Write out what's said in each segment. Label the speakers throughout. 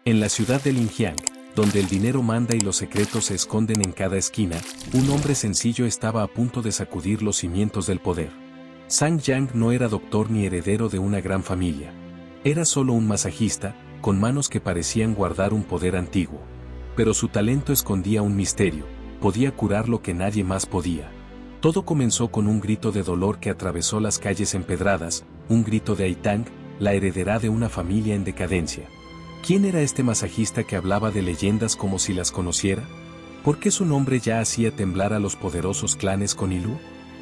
Speaker 1: En la ciudad de Linjiang, donde el dinero manda y los secretos se esconden en cada esquina, un hombre sencillo estaba a punto de sacudir los cimientos del poder. Zhang Yang no era doctor ni heredero de una gran familia. Era solo un masajista, con manos que parecían guardar un poder antiguo. Pero su talento escondía un misterio, podía curar lo que nadie más podía. Todo comenzó con un grito de dolor que atravesó las calles empedradas, un grito de Aitang, la heredera de una familia en decadencia. ¿Quién era este masajista que hablaba de leyendas como si las conociera? ¿Por qué su nombre ya hacía temblar a los poderosos clanes con Ilú?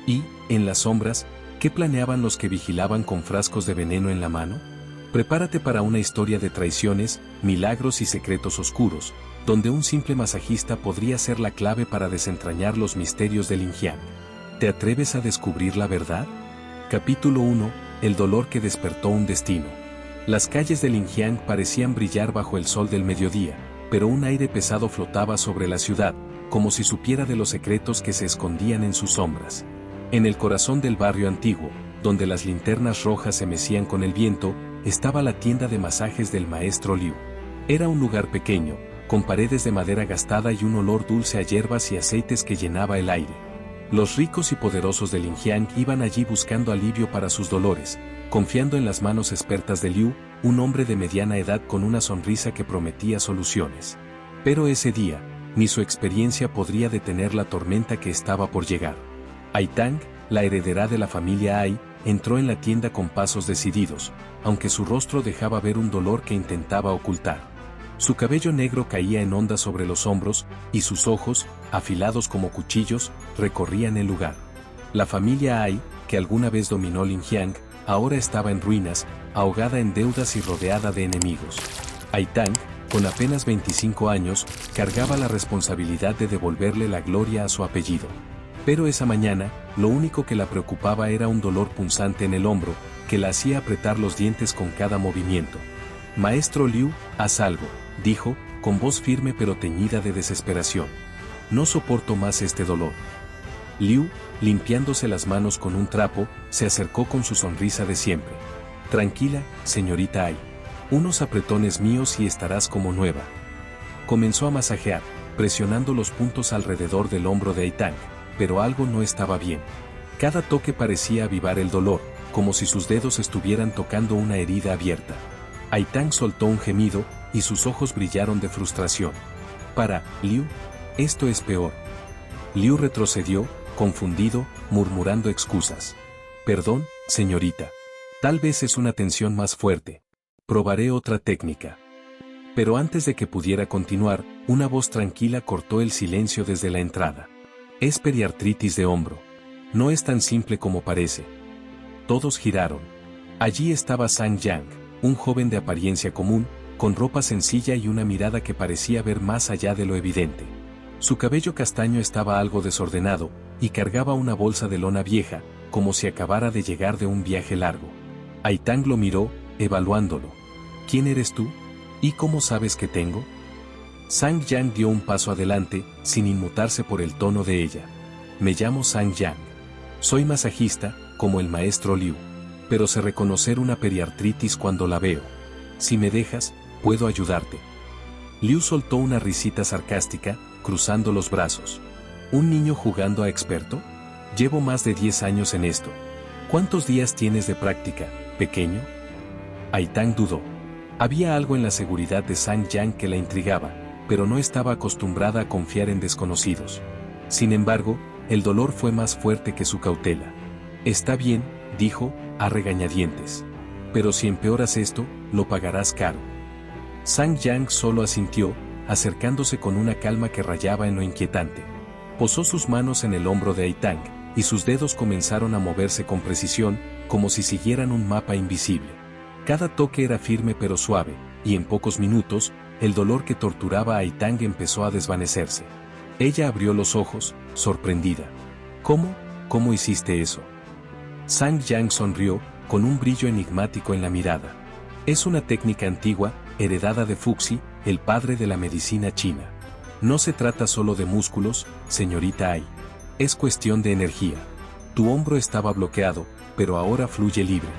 Speaker 1: Y, en las sombras, ¿qué planeaban los que vigilaban con frascos de veneno en la mano? Prepárate para una historia de traiciones, milagros y secretos oscuros, donde un simple masajista podría ser la clave para desentrañar los misterios del Linjiang. ¿Te atreves a descubrir la verdad? Capítulo 1. El dolor que despertó un destino. Las calles de Linjiang parecían brillar bajo el sol del mediodía, pero un aire pesado flotaba sobre la ciudad, como si supiera de los secretos que se escondían en sus sombras. En el corazón del barrio antiguo, donde las linternas rojas se mecían con el viento, estaba la tienda de masajes del maestro Liu. Era un lugar pequeño, con paredes de madera gastada y un olor dulce a hierbas y aceites que llenaba el aire. Los ricos y poderosos de Linjiang iban allí buscando alivio para sus dolores, confiando en las manos expertas de Liu, un hombre de mediana edad con una sonrisa que prometía soluciones. Pero ese día, ni su experiencia podría detener la tormenta que estaba por llegar. Aitang, la heredera de la familia Ai, entró en la tienda con pasos decididos, aunque su rostro dejaba ver un dolor que intentaba ocultar. Su cabello negro caía en ondas sobre los hombros, y sus ojos, afilados como cuchillos, recorrían el lugar. La familia Ai, que alguna vez dominó Linjiang, ahora estaba en ruinas, ahogada en deudas y rodeada de enemigos. Aitang, con apenas 25 años, cargaba la responsabilidad de devolverle la gloria a su apellido. Pero esa mañana, lo único que la preocupaba era un dolor punzante en el hombro, que la hacía apretar los dientes con cada movimiento. «Maestro Liu, haz algo», dijo, con voz firme pero teñida de desesperación. «No soporto más este dolor». Liu, limpiándose las manos con un trapo, se acercó con su sonrisa de siempre. «Tranquila, señorita Ai. Unos apretones míos y estarás como nueva». Comenzó a masajear, presionando los puntos alrededor del hombro de Aitang, pero algo no estaba bien. Cada toque parecía avivar el dolor, como si sus dedos estuvieran tocando una herida abierta. Aitang soltó un gemido, y sus ojos brillaron de frustración. «Para, Liu, esto es peor». Liu retrocedió, confundido, murmurando excusas. «Perdón, señorita. Tal vez es una tensión más fuerte. Probaré otra técnica». Pero antes de que pudiera continuar, una voz tranquila cortó el silencio desde la entrada. «Es periartritis de hombro. No es tan simple como parece». Todos giraron. Allí estaba Zhang Yang, un joven de apariencia común, con ropa sencilla y una mirada que parecía ver más allá de lo evidente. Su cabello castaño estaba algo desordenado, y cargaba una bolsa de lona vieja, como si acabara de llegar de un viaje largo. Aitang lo miró, evaluándolo. «¿Quién eres tú? ¿Y cómo sabes que tengo?» Zhang Yang dio un paso adelante, sin inmutarse por el tono de ella. «Me llamo Zhang Yang. Soy masajista, como el maestro Liu. Pero sé reconocer una periartritis cuando la veo. Si me dejas, puedo ayudarte». Liu soltó una risita sarcástica, cruzando los brazos. «¿Un niño jugando a experto? Llevo más de 10 años en esto. ¿Cuántos días tienes de práctica, pequeño?» Aitang dudó. Había algo en la seguridad de Zhang Yang que la intrigaba, pero no estaba acostumbrada a confiar en desconocidos. Sin embargo, el dolor fue más fuerte que su cautela. «Está bien», dijo, a regañadientes. «Pero si empeoras esto, lo pagarás caro». Zhang Yang solo asintió, acercándose con una calma que rayaba en lo inquietante. Posó sus manos en el hombro de Aitang, y sus dedos comenzaron a moverse con precisión, como si siguieran un mapa invisible. Cada toque era firme pero suave, y en pocos minutos, el dolor que torturaba a Aitang empezó a desvanecerse. Ella abrió los ojos, sorprendida. «¿Cómo? ¿Cómo hiciste eso?» Zhang Yang sonrió, con un brillo enigmático en la mirada. «Es una técnica antigua, heredada de Fuxi, el padre de la medicina china. No se trata solo de músculos, señorita Ai. Es cuestión de energía. Tu hombro estaba bloqueado, pero ahora fluye libre».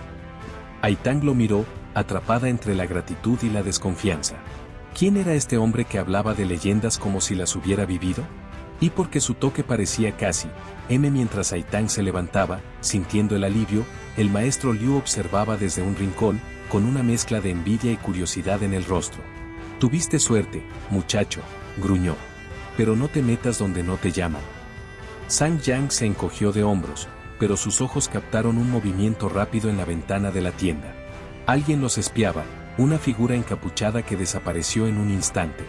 Speaker 1: Aitang lo miró, atrapada entre la gratitud y la desconfianza. ¿Quién era este hombre que hablaba de leyendas como si las hubiera vivido? Y porque su toque parecía casi mientras Aitang se levantaba, sintiendo el alivio, el maestro Liu observaba desde un rincón, con una mezcla de envidia y curiosidad en el rostro. Tuviste suerte, muchacho, gruñó. Pero no te metas donde no te llaman. Sang Yang se encogió de hombros, pero sus ojos captaron un movimiento rápido en la ventana de la tienda. Alguien los espiaba, una figura encapuchada que desapareció en un instante.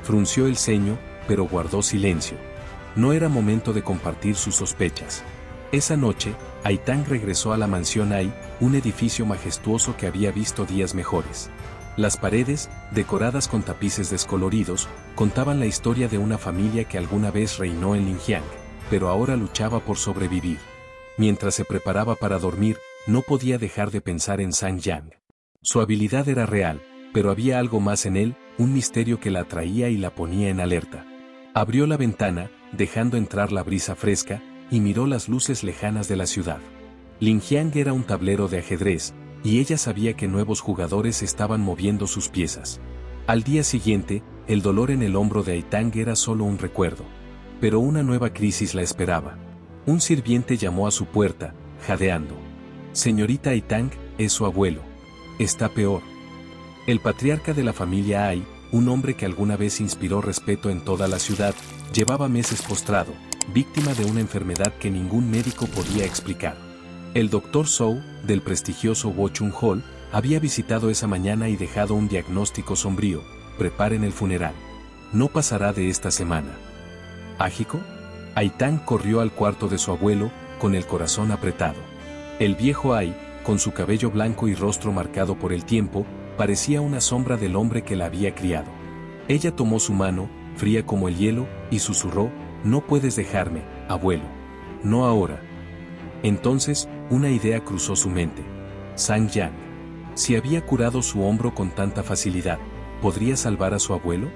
Speaker 1: Frunció el ceño, pero guardó silencio. No era momento de compartir sus sospechas. Esa noche, Aitang regresó a la mansión Ai, un edificio majestuoso que había visto días mejores. Las paredes, decoradas con tapices descoloridos, contaban la historia de una familia que alguna vez reinó en Linjiang, pero ahora luchaba por sobrevivir. Mientras se preparaba para dormir, no podía dejar de pensar en Sang Yang. Su habilidad era real, pero había algo más en él, un misterio que la atraía y la ponía en alerta. Abrió la ventana, dejando entrar la brisa fresca, y miró las luces lejanas de la ciudad. Linjiang era un tablero de ajedrez, y ella sabía que nuevos jugadores estaban moviendo sus piezas. Al día siguiente, el dolor en el hombro de Aitang era solo un recuerdo. Pero una nueva crisis la esperaba. Un sirviente llamó a su puerta, jadeando. Señorita Aitang, es su abuelo. Está peor. El patriarca de la familia Ai, un hombre que alguna vez inspiró respeto en toda la ciudad, llevaba meses postrado, víctima de una enfermedad que ningún médico podía explicar. El doctor Zhou, del prestigioso Wochung Hall, había visitado esa mañana y dejado un diagnóstico sombrío: preparen el funeral. No pasará de esta semana. ¿Ágico? Aitang corrió al cuarto de su abuelo, con el corazón apretado. El viejo Ai, con su cabello blanco y rostro marcado por el tiempo, parecía una sombra del hombre que la había criado. Ella tomó su mano, fría como el hielo, y susurró: no puedes dejarme, abuelo. No ahora. Entonces, una idea cruzó su mente. Sang Yang. Si había curado su hombro con tanta facilidad, ¿podría salvar a su abuelo?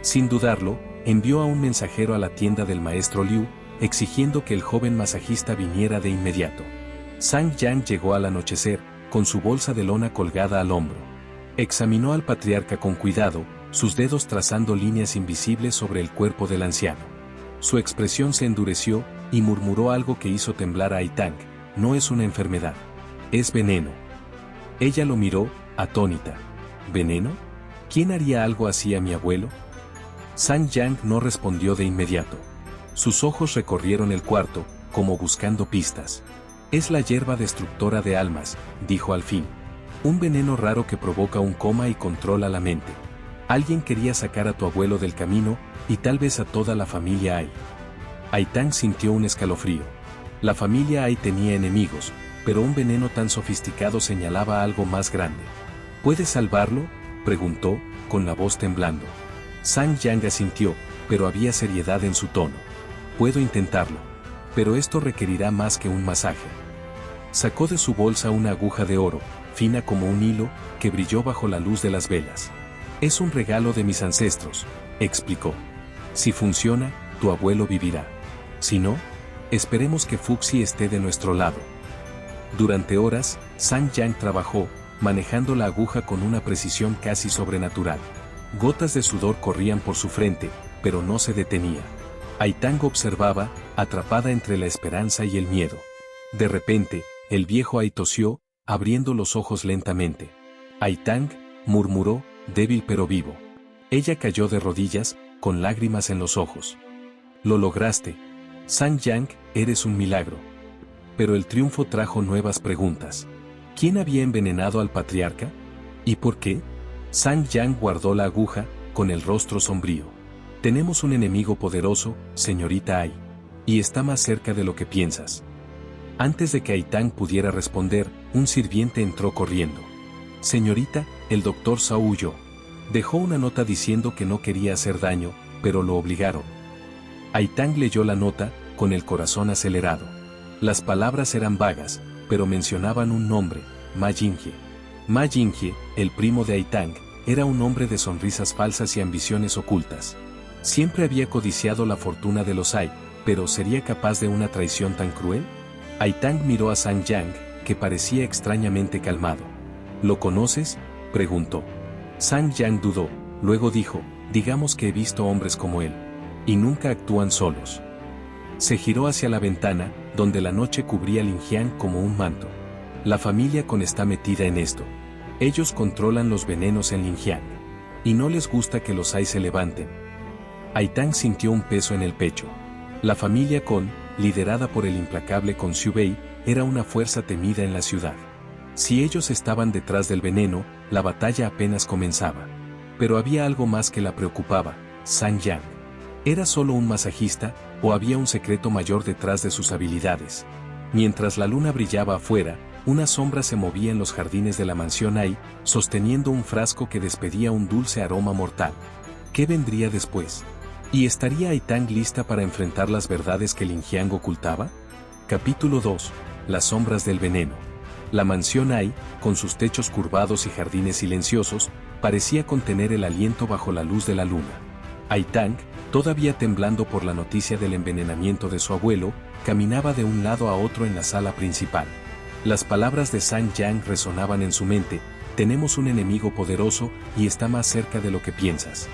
Speaker 1: Sin dudarlo, envió a un mensajero a la tienda del maestro Liu, exigiendo que el joven masajista viniera de inmediato. Sang Yang llegó al anochecer, con su bolsa de lona colgada al hombro. Examinó al patriarca con cuidado, sus dedos trazando líneas invisibles sobre el cuerpo del anciano. Su expresión se endureció, y murmuró algo que hizo temblar a Aitang: no es una enfermedad. Es veneno. Ella lo miró, atónita. ¿Veneno? ¿Quién haría algo así a mi abuelo? Sang Yang no respondió de inmediato. Sus ojos recorrieron el cuarto, como buscando pistas. Es la hierba destructora de almas, dijo al fin. Un veneno raro que provoca un coma y controla la mente. Alguien quería sacar a tu abuelo del camino, y tal vez a toda la familia Ai. Aitang sintió un escalofrío. La familia Ai tenía enemigos, pero un veneno tan sofisticado señalaba algo más grande. ¿Puedes salvarlo?, preguntó, con la voz temblando. Sang Yang asintió, pero había seriedad en su tono. Puedo intentarlo. Pero esto requerirá más que un masaje. Sacó de su bolsa una aguja de oro, fina como un hilo, que brilló bajo la luz de las velas. Es un regalo de mis ancestros, explicó. Si funciona, tu abuelo vivirá. Si no, esperemos que Fuxi esté de nuestro lado. Durante horas, Sang Yang trabajó, manejando la aguja con una precisión casi sobrenatural. Gotas de sudor corrían por su frente, pero no se detenía. Aitang observaba, atrapada entre la esperanza y el miedo. De repente, el viejo Ai tosió, abriendo los ojos lentamente. Aitang, murmuró, débil pero vivo. Ella cayó de rodillas, con lágrimas en los ojos. Lo lograste. Sang Yang, eres un milagro. Pero el triunfo trajo nuevas preguntas. ¿Quién había envenenado al patriarca? ¿Y por qué? Sang Yang guardó la aguja, con el rostro sombrío. Tenemos un enemigo poderoso, señorita Ai. Y está más cerca de lo que piensas. Antes de que Aitang pudiera responder, un sirviente entró corriendo. Señorita, el doctor Zhou huyó. Dejó una nota diciendo que no quería hacer daño, pero lo obligaron. Aitang leyó la nota, con el corazón acelerado. Las palabras eran vagas, pero mencionaban un nombre: Ma Jinghe. Ma Jinghe, el primo de Aitang, era un hombre de sonrisas falsas y ambiciones ocultas. Siempre había codiciado la fortuna de los Ai, pero ¿sería capaz de una traición tan cruel? Aitang miró a Sang Yang, que parecía extrañamente calmado. ¿Lo conoces?, preguntó. Sang Yang dudó, Luego dijo, digamos que he visto hombres como él. Y nunca actúan solos. Se giró hacia la ventana, donde la noche cubría Linjiang como un manto. La familia Con está metida en esto. Ellos controlan los venenos en Linjiang. Y no les gusta que los Ai se levanten. Aitang sintió un peso en el pecho. La familia Con, liderada por el implacable Con Xiubei, era una fuerza temida en la ciudad. Si ellos estaban detrás del veneno, la batalla apenas comenzaba. Pero había algo más que la preocupaba: Zhang Yang. ¿Era solo un masajista, o había un secreto mayor detrás de sus habilidades? Mientras la luna brillaba afuera, una sombra se movía en los jardines de la mansión Ai, sosteniendo un frasco que despedía un dulce aroma mortal. ¿Qué vendría después? ¿Y estaría Aitang lista para enfrentar las verdades que Linjiang ocultaba? Capítulo 2. Las sombras del veneno. La mansión Ai, con sus techos curvados y jardines silenciosos, parecía contener el aliento bajo la luz de la luna. Aitang, todavía temblando por la noticia del envenenamiento de su abuelo, caminaba de un lado a otro en la sala principal. Las palabras de Zhang Yang resonaban en su mente: tenemos un enemigo poderoso y está más cerca de lo que piensas.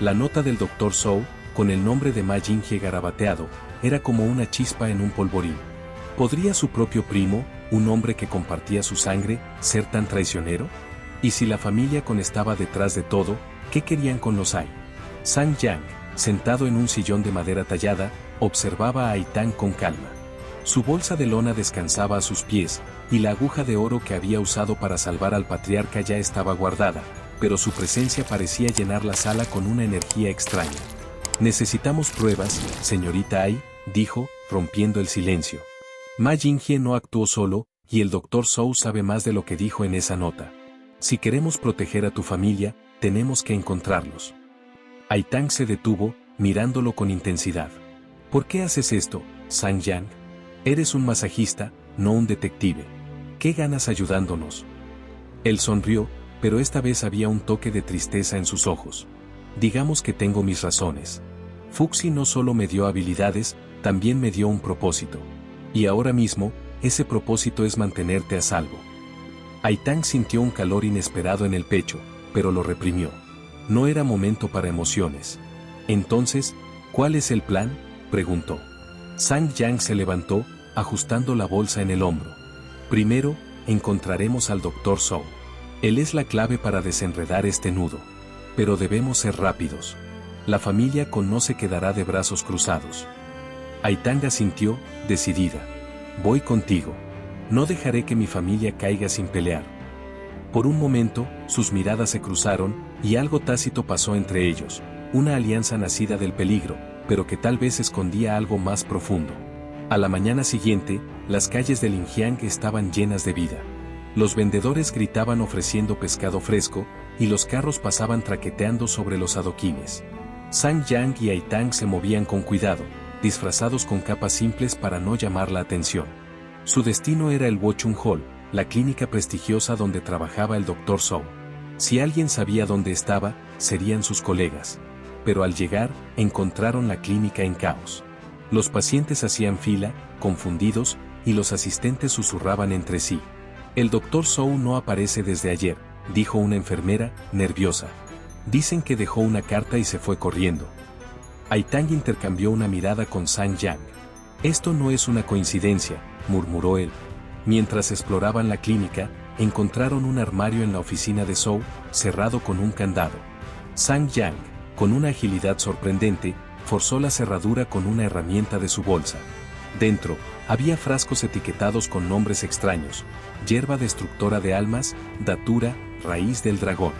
Speaker 1: La nota del Dr. Zhou, con el nombre de Ma Jinghe garabateado, era como una chispa en un polvorín. ¿Podría su propio primo, un hombre que compartía su sangre, ser tan traicionero? Y si la familia Con estaba detrás de todo, ¿qué querían con los Ai? Zhang Yang, sentado en un sillón de madera tallada, observaba a Aitang con calma. Su bolsa de lona descansaba a sus pies, y la aguja de oro que había usado para salvar al patriarca ya estaba guardada, pero su presencia parecía llenar la sala con una energía extraña. Necesitamos pruebas, señorita Ai, dijo, rompiendo el silencio. Ma Jinghe no actuó solo, y el Dr. Zhou sabe más de lo que dijo en esa nota. Si queremos proteger a tu familia, tenemos que encontrarlos. Aitang se detuvo, mirándolo con intensidad. ¿Por qué haces esto, Zhang Yang? Eres un masajista, no un detective. ¿Qué ganas ayudándonos? Él sonrió, pero esta vez había un toque de tristeza en sus ojos. Digamos que tengo mis razones. Fuxi no solo me dio habilidades, también me dio un propósito. Y ahora mismo, ese propósito es mantenerte a salvo. Aitang sintió un calor inesperado en el pecho, pero lo reprimió. No era momento para emociones. Entonces, ¿cuál es el plan?, preguntó. Zhang Yang se levantó, ajustando la bolsa en el hombro. Primero, encontraremos al Dr. Zhou. Él es la clave para desenredar este nudo. Pero debemos ser rápidos. La familia Con no se quedará de brazos cruzados. Aitang asintió, decidida. Voy contigo. No dejaré que mi familia caiga sin pelear. Por un momento, sus miradas se cruzaron, y algo tácito pasó entre ellos, una alianza nacida del peligro, pero que tal vez escondía algo más profundo. A la mañana siguiente, las calles de Linjiang estaban llenas de vida. Los vendedores gritaban ofreciendo pescado fresco, y los carros pasaban traqueteando sobre los adoquines. Zhang Yang y Aitang se movían con cuidado, disfrazados con capas simples para no llamar la atención. Su destino era el Wochung Hall, la clínica prestigiosa donde trabajaba el Dr. Zhou. Si alguien sabía dónde estaba, serían sus colegas. Pero al llegar, encontraron la clínica en caos. Los pacientes hacían fila, confundidos, y los asistentes susurraban entre sí. El Dr. Zhou no aparece desde ayer, dijo una enfermera, nerviosa. Dicen que dejó una carta y se fue corriendo. Aitang intercambió una mirada con Zhang Yang. Esto no es una coincidencia, murmuró él. Mientras exploraban la clínica, encontraron un armario en la oficina de Zhou, cerrado con un candado. Zhang Yang, con una agilidad sorprendente, forzó la cerradura con una herramienta de su bolsa. Dentro, había frascos etiquetados con nombres extraños: hierba destructora de almas, datura, raíz del dragón.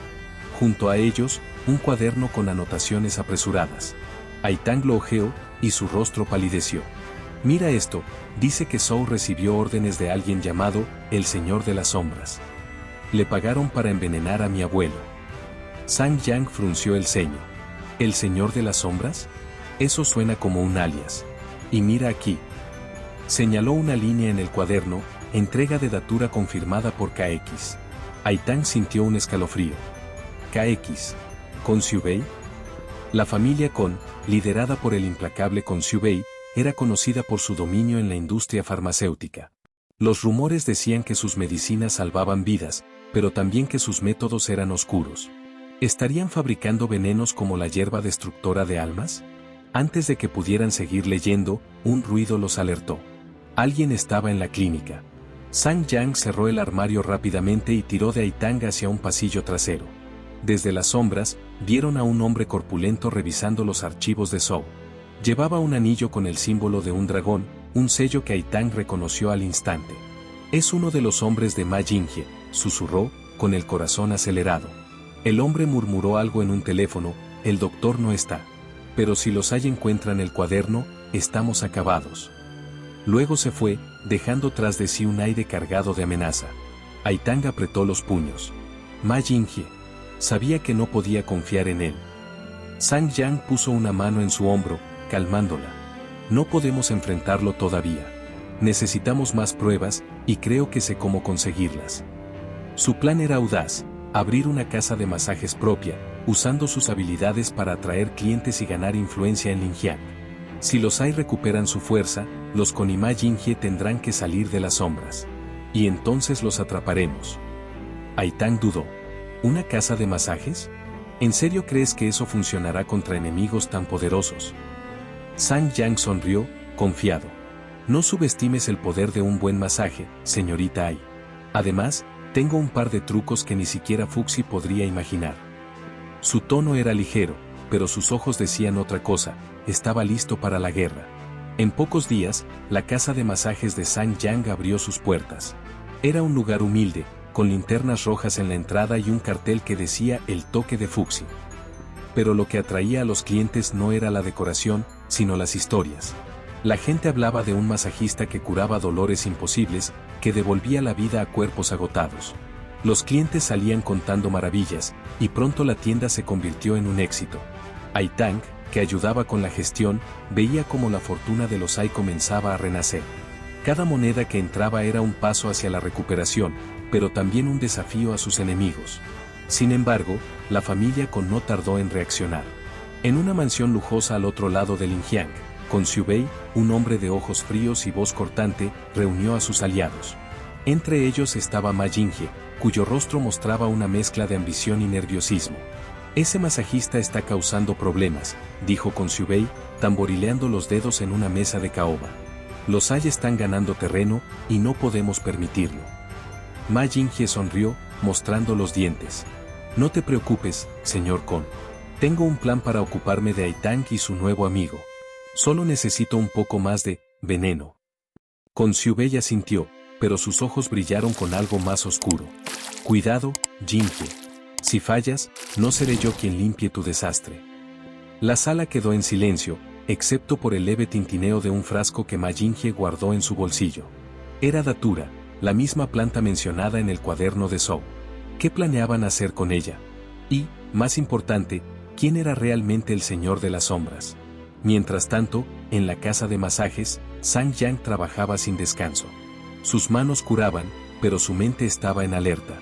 Speaker 1: Junto a ellos, un cuaderno con anotaciones apresuradas. Aitang lo hojeó, y su rostro palideció. Mira esto, dice que Zhou recibió órdenes de alguien llamado el Señor de las Sombras. Le pagaron para envenenar a mi abuelo. Zhang Yang frunció el ceño. ¿El Señor de las Sombras? Eso suena como un alias. Y mira aquí. Señaló una línea en el cuaderno: entrega de datura confirmada por KX. Aitang sintió un escalofrío. KX. ¿Con Xiubei? La familia Con, liderada por el implacable Con Xiubei, era conocida por su dominio en la industria farmacéutica. Los rumores decían que sus medicinas salvaban vidas, pero también que sus métodos eran oscuros. ¿Estarían fabricando venenos como la hierba destructora de almas? Antes de que pudieran seguir leyendo, un ruido los alertó. Alguien estaba en la clínica. Sang Yang cerró el armario rápidamente y tiró de Aitang hacia un pasillo trasero. Desde las sombras, vieron a un hombre corpulento revisando los archivos de Zhou. Llevaba un anillo con el símbolo de un dragón, un sello que Aitang reconoció al instante. «Es uno de los hombres de Ma Jinghe», susurró, con el corazón acelerado. El hombre murmuró algo en un teléfono: «El doctor no está. Pero si los hay encuentran el cuaderno, estamos acabados». Luego se fue, dejando tras de sí un aire cargado de amenaza. Aitang apretó los puños. Ma Jinghe. Sabía que no podía confiar en él. Sang Yang puso una mano en su hombro, calmándola. «No podemos enfrentarlo todavía. Necesitamos más pruebas, y creo que sé cómo conseguirlas». Su plan era audaz: abrir una casa de masajes propia, usando sus habilidades para atraer clientes y ganar influencia en Linjiang. Si los Ai recuperan su fuerza, los Konima Jinghe tendrán que salir de las sombras. Y entonces los atraparemos. Aitang dudó. ¿Una casa de masajes? ¿En serio crees que eso funcionará contra enemigos tan poderosos? Sang Yang sonrió, confiado. No subestimes el poder de un buen masaje, señorita Ai. Además, tengo un par de trucos que ni siquiera Fuxi podría imaginar. Su tono era ligero, pero sus ojos decían otra cosa: estaba listo para la guerra. En pocos días, la casa de masajes de Sang Yang abrió sus puertas. Era un lugar humilde, con linternas rojas en la entrada y un cartel que decía «El toque de Fuxi». Pero lo que atraía a los clientes no era la decoración, sino las historias. La gente hablaba de un masajista que curaba dolores imposibles, que devolvía la vida a cuerpos agotados. Los clientes salían contando maravillas, y pronto la tienda se convirtió en un éxito. Aitang, que ayudaba con la gestión, veía cómo la fortuna de los Ai comenzaba a renacer. Cada moneda que entraba era un paso hacia la recuperación, pero también un desafío a sus enemigos. Sin embargo, la familia Kon no tardó en reaccionar. En una mansión lujosa al otro lado de Linjiang, Kon Xiubei, un hombre de ojos fríos y voz cortante, reunió a sus aliados. Entre ellos estaba Ma Jinghe, cuyo rostro mostraba una mezcla de ambición y nerviosismo. «Ese masajista está causando problemas», dijo Kon Xiubei, tamborileando los dedos en una mesa de caoba. «Los Ai están ganando terreno, y no podemos permitirlo». Ma Jinghe sonrió, mostrando los dientes. «No te preocupes, señor Kon. Tengo un plan para ocuparme de Aitang y su nuevo amigo. Solo necesito un poco más de veneno». Kon Xiubei asintió, pero sus ojos brillaron con algo más oscuro. «Cuidado, Jinghe. Si fallas, no seré yo quien limpie tu desastre». La sala quedó en silencio, excepto por el leve tintineo de un frasco que Ma Jinghe guardó en su bolsillo. Era datura, la misma planta mencionada en el cuaderno de Zhou. ¿Qué planeaban hacer con ella? Y, más importante, ¿quién era realmente el señor de las sombras? Mientras tanto, en la casa de masajes, Sang Yang trabajaba sin descanso. Sus manos curaban, pero su mente estaba en alerta.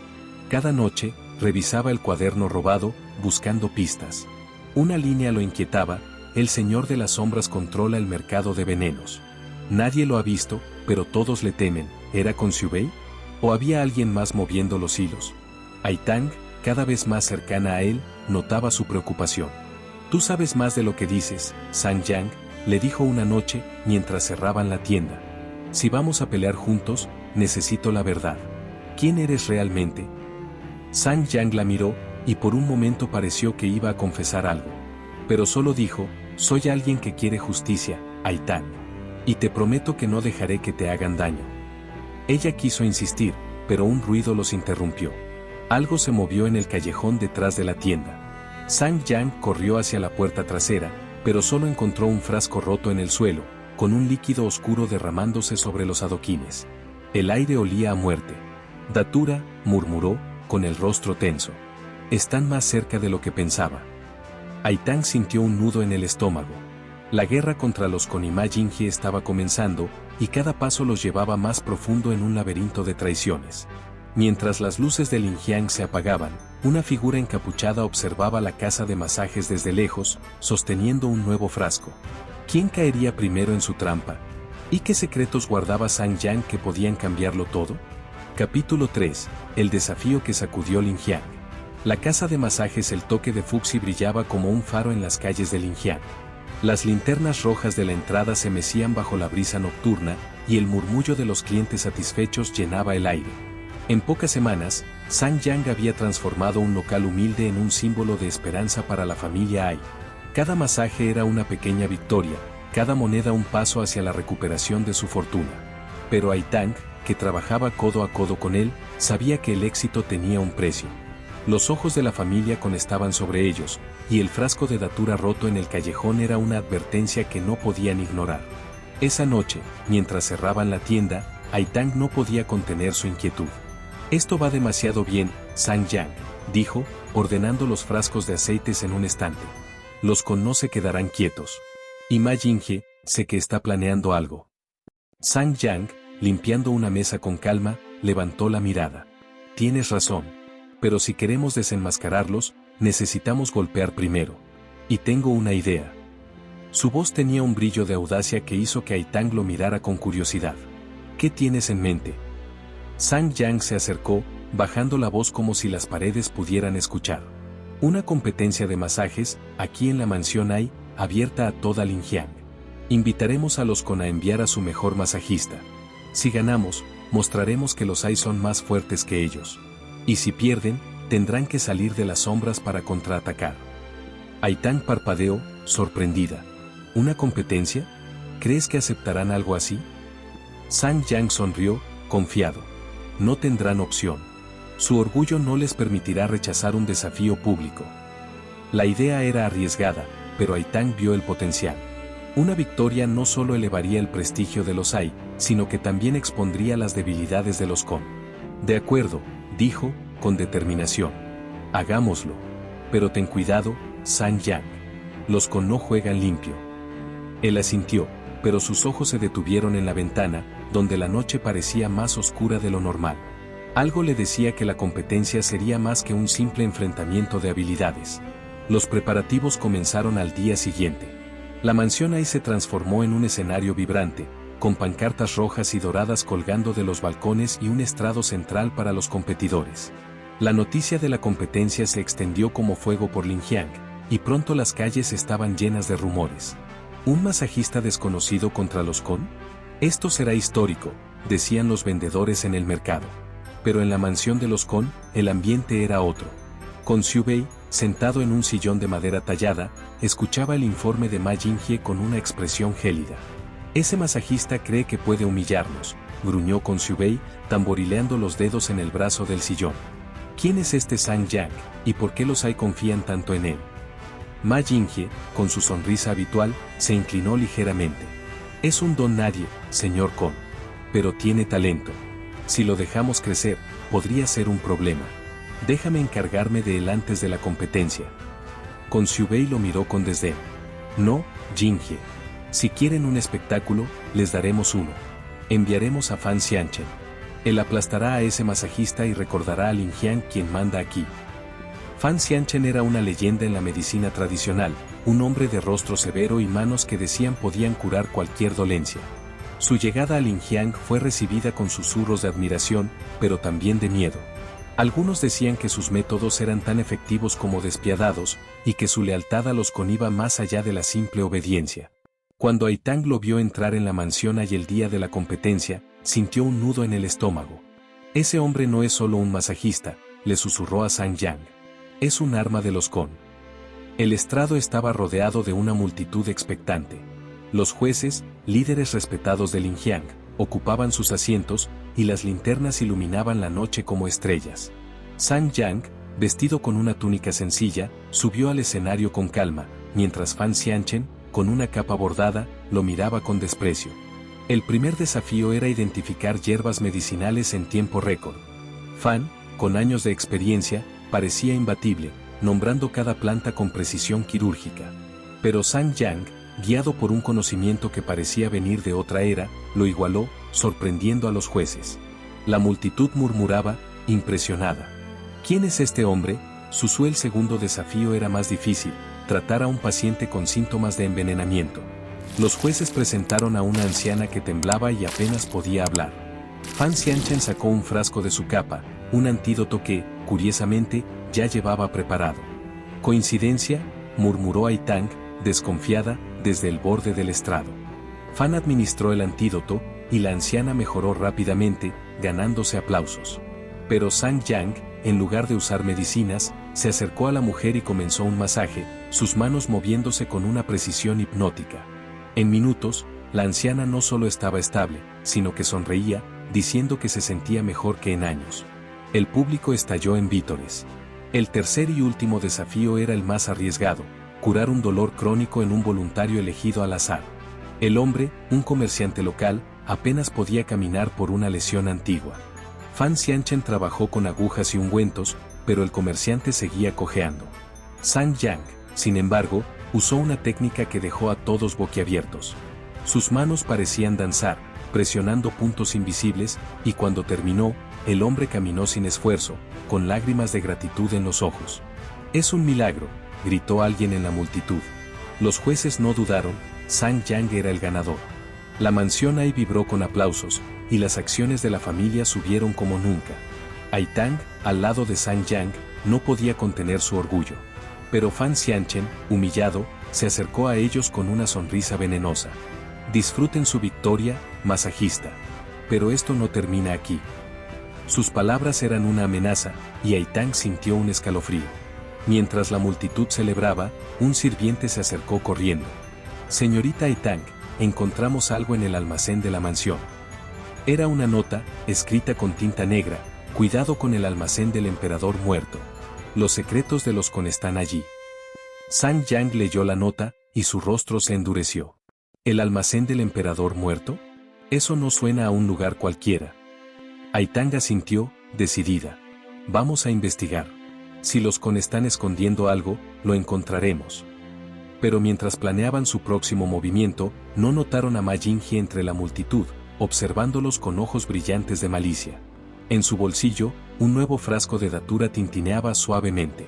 Speaker 1: Cada noche, revisaba el cuaderno robado, buscando pistas. Una línea lo inquietaba: el señor de las sombras controla el mercado de venenos. Nadie lo ha visto, pero todos le temen. ¿Era Kon Xiubei? ¿O había alguien más moviendo los hilos? Aitang, cada vez más cercana a él, notaba su preocupación. «Tú sabes más de lo que dices, Sang Yang», le dijo una noche, mientras cerraban la tienda. «Si vamos a pelear juntos, necesito la verdad. ¿Quién eres realmente?» Sang Yang la miró, y por un momento pareció que iba a confesar algo. Pero solo dijo: «Soy alguien que quiere justicia, Aitang. Y te prometo que no dejaré que te hagan daño». Ella quiso insistir, pero un ruido los interrumpió. Algo se movió en el callejón detrás de la tienda. Sang Yang corrió hacia la puerta trasera, pero solo encontró un frasco roto en el suelo, con un líquido oscuro derramándose sobre los adoquines. El aire olía a muerte. «Datura», murmuró, con el rostro tenso. «Están más cerca de lo que pensaba». Aitang sintió un nudo en el estómago. La guerra contra los Konima Jinghe estaba comenzando, y cada paso los llevaba más profundo en un laberinto de traiciones. Mientras las luces de Linjiang se apagaban, una figura encapuchada observaba la casa de masajes desde lejos, sosteniendo un nuevo frasco. ¿Quién caería primero en su trampa? ¿Y qué secretos guardaba Sang Yang que podían cambiarlo todo? Capítulo 3. El desafío que sacudió Linjiang. La casa de masajes El Toque de Fuxi brillaba como un faro en las calles de Linjiang. Las linternas rojas de la entrada se mecían bajo la brisa nocturna, y el murmullo de los clientes satisfechos llenaba el aire. En pocas semanas, Sang Yang había transformado un local humilde en un símbolo de esperanza para la familia Ai. Cada masaje era una pequeña victoria, cada moneda un paso hacia la recuperación de su fortuna. Pero Ai Tang, que trabajaba codo a codo con él, sabía que el éxito tenía un precio. Los ojos de la familia estaban sobre ellos, y el frasco de datura roto en el callejón era una advertencia que no podían ignorar. Esa noche, mientras cerraban la tienda, Ai Tang no podía contener su inquietud. «Esto va demasiado bien, Sang Yang», dijo, ordenando los frascos de aceites en un estante. «Los con no se quedarán quietos. Y Ma Jinghe, sé que está planeando algo». Sang Yang, limpiando una mesa con calma, levantó la mirada. «Tienes razón. Pero si queremos desenmascararlos, necesitamos golpear primero. Y tengo una idea». Su voz tenía un brillo de audacia que hizo que Ai Tang lo mirara con curiosidad. «¿Qué tienes en mente?» Sang Yang se acercó, bajando la voz como si las paredes pudieran escuchar. «Una competencia de masajes, aquí en la mansión Ai, abierta a toda Linjiang. Invitaremos a los con a enviar a su mejor masajista. Si ganamos, mostraremos que los Ai son más fuertes que ellos. Y si pierden, tendrán que salir de las sombras para contraatacar». Ai Tang parpadeó, sorprendida. «¿Una competencia? ¿Crees que aceptarán algo así?» Sang Yang sonrió, confiado. «No tendrán opción. Su orgullo no les permitirá rechazar un desafío público». La idea era arriesgada, pero Ai Tang vio el potencial. Una victoria no solo elevaría el prestigio de los Ai, sino que también expondría las debilidades de los Con. «De acuerdo», dijo, con determinación. «Hagámoslo. Pero ten cuidado, Sang Yang. Los Con no juegan limpio». Él asintió, pero sus ojos se detuvieron en la ventana, donde la noche parecía más oscura de lo normal. Algo le decía que la competencia sería más que un simple enfrentamiento de habilidades. Los preparativos comenzaron al día siguiente. La mansión Ai se transformó en un escenario vibrante, con pancartas rojas y doradas colgando de los balcones y un estrado central para los competidores. La noticia de la competencia se extendió como fuego por Linjiang, y pronto las calles estaban llenas de rumores. ¿Un masajista desconocido contra los Con? «Esto será histórico», decían los vendedores en el mercado. Pero en la mansión de los Con, el ambiente era otro. Con Xiubei, sentado en un sillón de madera tallada, escuchaba el informe de Ma Jinghe con una expresión gélida. «Ese masajista cree que puede humillarnos», gruñó Con Xiubei, tamborileando los dedos en el brazo del sillón. «¿Quién es este Sang Yang, y por qué los Ai confían tanto en él?» Ma Jinghe, con su sonrisa habitual, se inclinó ligeramente. «Es un don nadie, señor Con. Pero tiene talento. Si lo dejamos crecer, podría ser un problema. Déjame encargarme de él antes de la competencia». Con Xiubei lo miró con desdén. «No, Jinghe. Si quieren un espectáculo, les daremos uno. Enviaremos a Fan Xianchen. Él aplastará a ese masajista y recordará a Linjiang quien manda aquí». Fan Xianchen era una leyenda en la medicina tradicional, un hombre de rostro severo y manos que decían podían curar cualquier dolencia. Su llegada a Linjiang fue recibida con susurros de admiración, pero también de miedo. Algunos decían que sus métodos eran tan efectivos como despiadados, y que su lealtad a los Con iba más allá de la simple obediencia. Cuando Ai Tang lo vio entrar en la mansión Ai el día de la competencia, sintió un nudo en el estómago. «Ese hombre no es solo un masajista», le susurró a Sang Yang. «Es un arma de los Con». El estrado estaba rodeado de una multitud expectante. Los jueces, líderes respetados de Linjiang, ocupaban sus asientos, y las linternas iluminaban la noche como estrellas. Sang Yang, vestido con una túnica sencilla, subió al escenario con calma, mientras Fan Xianchen, con una capa bordada, lo miraba con desprecio. El primer desafío era identificar hierbas medicinales en tiempo récord. Fan, con años de experiencia, parecía imbatible, nombrando cada planta con precisión quirúrgica. Pero Sang Yang, guiado por un conocimiento que parecía venir de otra era, lo igualó, sorprendiendo a los jueces. La multitud murmuraba, impresionada. «¿Quién es este hombre?». Susó el segundo desafío era más difícil, tratar a un paciente con síntomas de envenenamiento. Los jueces presentaron a una anciana que temblaba y apenas podía hablar. Fan Xianchen sacó un frasco de su capa, un antídoto que, curiosamente, ya llevaba preparado. ¿Coincidencia?, murmuró Aitang, desconfiada, desde el borde del estrado. Fan administró el antídoto, y la anciana mejoró rápidamente, ganándose aplausos. Pero Sang Yang, en lugar de usar medicinas, se acercó a la mujer y comenzó un masaje, sus manos moviéndose con una precisión hipnótica. En minutos, la anciana no solo estaba estable, sino que sonreía, diciendo que se sentía mejor que en años. El público estalló en vítores. El tercer y último desafío era el más arriesgado: curar un dolor crónico en un voluntario elegido al azar. El hombre, un comerciante local, apenas podía caminar por una lesión antigua. Fan Xianchen trabajó con agujas y ungüentos, pero el comerciante seguía cojeando. Sang Yang, sin embargo, usó una técnica que dejó a todos boquiabiertos. Sus manos parecían danzar, presionando puntos invisibles, y cuando terminó, el hombre caminó sin esfuerzo, con lágrimas de gratitud en los ojos. «Es un milagro», gritó alguien en la multitud. Los jueces no dudaron, Sang Yang era el ganador. La mansión Ai vibró con aplausos, y las acciones de la familia subieron como nunca. Aitang, al lado de Sang Yang, no podía contener su orgullo. Pero Fan Xianchen, humillado, se acercó a ellos con una sonrisa venenosa. «Disfruten su victoria, masajista. Pero esto no termina aquí». Sus palabras eran una amenaza, y Aitang sintió un escalofrío. Mientras la multitud celebraba, un sirviente se acercó corriendo. «Señorita Aitang, encontramos algo en el almacén de la mansión». Era una nota, escrita con tinta negra: «Cuidado con el almacén del emperador muerto. Los secretos de los Con están allí». Sang Yang leyó la nota, y su rostro se endureció. ¿El almacén del emperador muerto? Eso no suena a un lugar cualquiera. Aitang asintió, decidida. «Vamos a investigar. Si los Con están escondiendo algo, lo encontraremos». Pero mientras planeaban su próximo movimiento, no notaron a Ma Yinghe entre la multitud, observándolos con ojos brillantes de malicia. En su bolsillo, un nuevo frasco de datura tintineaba suavemente.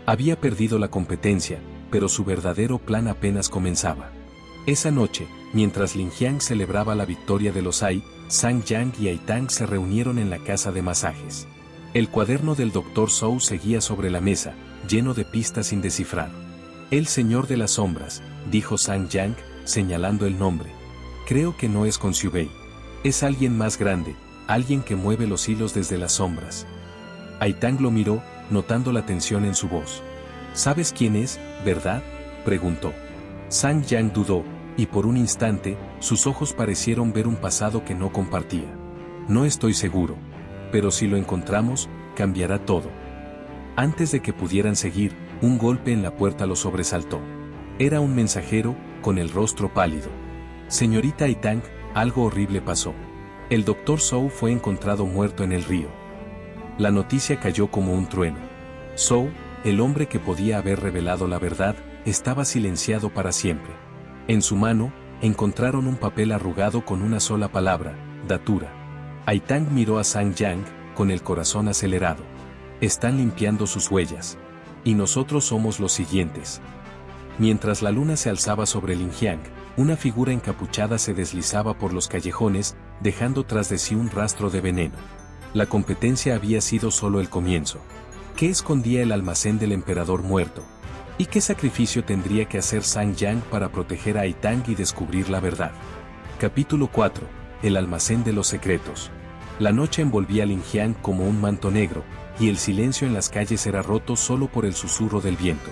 Speaker 1: Había perdido la competencia, pero su verdadero plan apenas comenzaba. Esa noche, mientras Lin Jiang celebraba la victoria de los Ai, Sang Yang y Aitang se reunieron en la casa de masajes. El cuaderno del Dr. Zhou seguía sobre la mesa, lleno de pistas sin descifrar. «El Señor de las Sombras», dijo Sang Yang, señalando el nombre. «Creo que no es Khonshu Bei. Es alguien más grande, alguien que mueve los hilos desde las sombras». Aitang lo miró, notando la tensión en su voz. «¿Sabes quién es, verdad?», preguntó. Sang Yang dudó, y por un instante, sus ojos parecieron ver un pasado que no compartía. «No estoy seguro. Pero si lo encontramos, cambiará todo». Antes de que pudieran seguir, un golpe en la puerta los sobresaltó. Era un mensajero, con el rostro pálido. «Señorita Aitang, algo horrible pasó. El Dr. Zhou fue encontrado muerto en el río». La noticia cayó como un trueno. Zhou, el hombre que podía haber revelado la verdad, estaba silenciado para siempre. En su mano, encontraron un papel arrugado con una sola palabra: datura. Aitang miró a Sang Yang, con el corazón acelerado. «Están limpiando sus huellas. Y nosotros somos los siguientes». Mientras la luna se alzaba sobre Lin Jiang, una figura encapuchada se deslizaba por los callejones, dejando tras de sí un rastro de veneno. La competencia había sido solo el comienzo. ¿Qué escondía el almacén del emperador muerto? ¿Y qué sacrificio tendría que hacer Sang Yang para proteger a Aitang y descubrir la verdad? Capítulo 4. El almacén de los secretos. La noche envolvía a Lin Jiang como un manto negro, y el silencio en las calles era roto solo por el susurro del viento.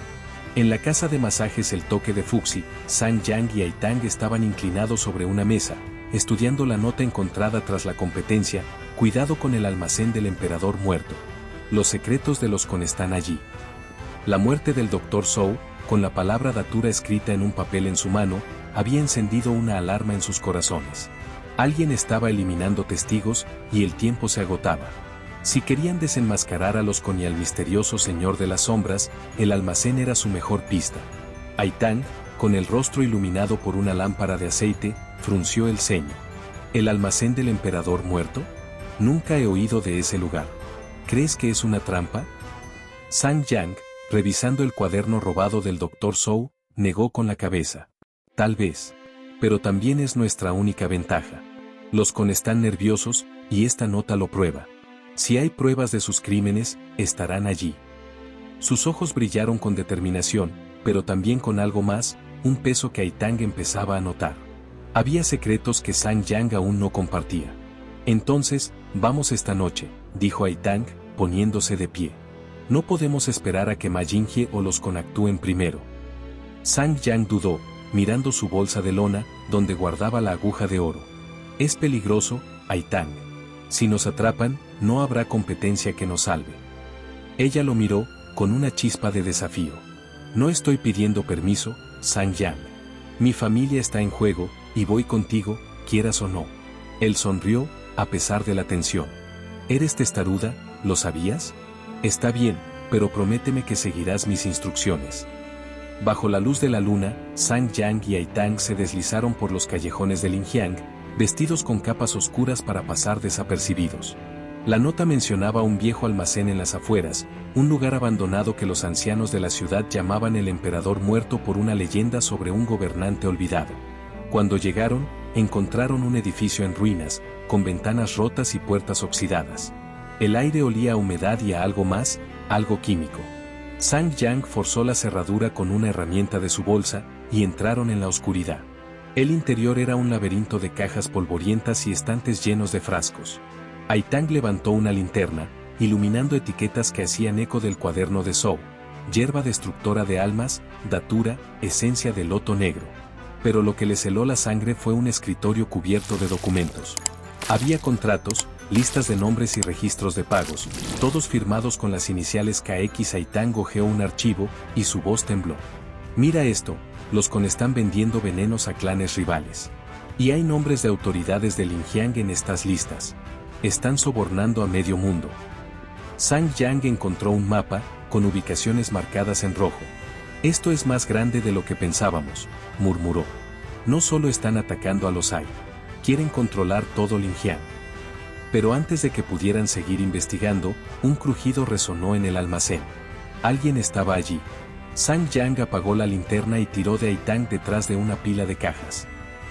Speaker 1: En la casa de masajes El Toque de Fuxi, Sang Yang y Aitang estaban inclinados sobre una mesa, estudiando la nota encontrada tras la competencia: «Cuidado con el almacén del emperador muerto. Los secretos de los Con están allí». La muerte del Dr. Zhou, con la palabra datura escrita en un papel en su mano, había encendido una alarma en sus corazones. Alguien estaba eliminando testigos, y el tiempo se agotaba. Si querían desenmascarar a los Con y al misterioso Señor de las Sombras, el almacén era su mejor pista. Aitang, con el rostro iluminado por una lámpara de aceite, frunció el ceño. ¿El almacén del emperador muerto? Nunca he oído de ese lugar. ¿Crees que es una trampa? Sang Yang, revisando el cuaderno robado del Dr. Zhou, negó con la cabeza. Tal vez. Pero también es nuestra única ventaja. Los Con están nerviosos, y esta nota lo prueba. Si hay pruebas de sus crímenes, estarán allí. Sus ojos brillaron con determinación, pero también con algo más, un peso que Aitang empezaba a notar. Había secretos que Sang Yang aún no compartía. Entonces, vamos esta noche, dijo Aitang, poniéndose de pie. No podemos esperar a que Ma Yinghie o los Con actúen primero. Sang Yang dudó, mirando su bolsa de lona, donde guardaba la aguja de oro. Es peligroso, Aitang. Si nos atrapan, no habrá competencia que nos salve. Ella lo miró, con una chispa de desafío. No estoy pidiendo permiso, Sang Yang. Mi familia está en juego, y voy contigo, quieras o no. Él sonrió, a pesar de la tensión. ¿Eres testaruda? ¿Lo sabías? Está bien, pero prométeme que seguirás mis instrucciones. Bajo la luz de la luna, Sang Yang y Aitang se deslizaron por los callejones de Linjiang, vestidos con capas oscuras para pasar desapercibidos. La nota mencionaba un viejo almacén en las afueras, un lugar abandonado que los ancianos de la ciudad llamaban el emperador muerto por una leyenda sobre un gobernante olvidado. Cuando llegaron, encontraron un edificio en ruinas, con ventanas rotas y puertas oxidadas. El aire olía a humedad y a algo más, algo químico. Sang Yang forzó la cerradura con una herramienta de su bolsa, y entraron en la oscuridad. El interior era un laberinto de cajas polvorientas y estantes llenos de frascos. Aitang levantó una linterna, iluminando etiquetas que hacían eco del cuaderno de Zhou: hierba destructora de almas, datura, esencia de loto negro. Pero lo que le heló la sangre fue un escritorio cubierto de documentos. Había contratos, listas de nombres y registros de pagos, todos firmados con las iniciales KX. Aitang hojeó un archivo, y su voz tembló. Mira esto, los Con están vendiendo venenos a clanes rivales. Y hay nombres de autoridades de Linjiang en estas listas. Están sobornando a medio mundo. Sang Yang encontró un mapa, con ubicaciones marcadas en rojo. Esto es más grande de lo que pensábamos, murmuró. No solo están atacando a los Ai. Quieren controlar todo Linjiang. Pero antes de que pudieran seguir investigando, un crujido resonó en el almacén. Alguien estaba allí. Sang Yang apagó la linterna y tiró de Aitang detrás de una pila de cajas.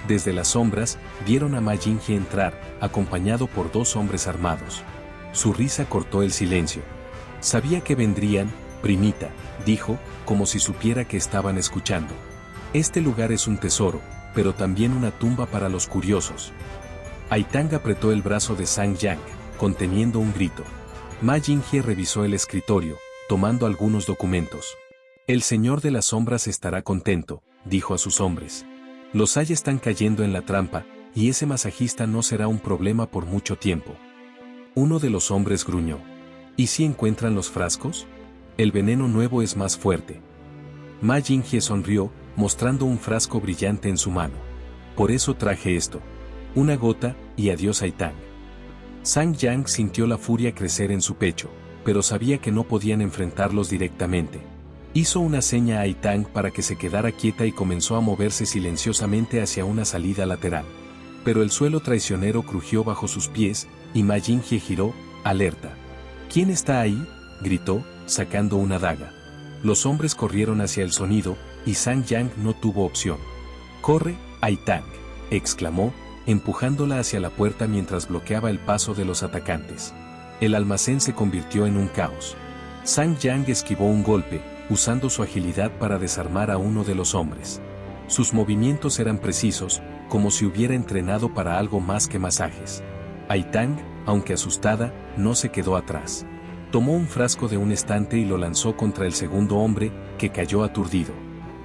Speaker 1: Desde las sombras, vieron a Ma Yinghie entrar, acompañado por dos hombres armados. Su risa cortó el silencio. Sabía que vendrían, primita, dijo, como si supiera que estaban escuchando. Este lugar es un tesoro, pero también una tumba para los curiosos. Aitang apretó el brazo de Sang Yang, conteniendo un grito. Ma Yinghie revisó el escritorio, tomando algunos documentos. El señor de las sombras estará contento, dijo a sus hombres. Los Ai están cayendo en la trampa, y ese masajista no será un problema por mucho tiempo. Uno de los hombres gruñó. ¿Y si encuentran los frascos? El veneno nuevo es más fuerte. Ma Yinghie sonrió, mostrando un frasco brillante en su mano. Por eso traje esto. Una gota, y adiós Aitang. Sang Yang sintió la furia crecer en su pecho, pero sabía que no podían enfrentarlos directamente. Hizo una seña a Aitang para que se quedara quieta y comenzó a moverse silenciosamente hacia una salida lateral. Pero el suelo traicionero crujió bajo sus pies, y Ma Yinghie giró, alerta. ¿Quién está ahí?, gritó, sacando una daga. Los hombres corrieron hacia el sonido, y Sang Yang no tuvo opción. «¡Corre, Aitang!», exclamó, empujándola hacia la puerta mientras bloqueaba el paso de los atacantes. El almacén se convirtió en un caos. Sang Yang esquivó un golpe, usando su agilidad para desarmar a uno de los hombres. Sus movimientos eran precisos, como si hubiera entrenado para algo más que masajes. Aitang, aunque asustada, no se quedó atrás. Tomó un frasco de un estante y lo lanzó contra el segundo hombre, que cayó aturdido.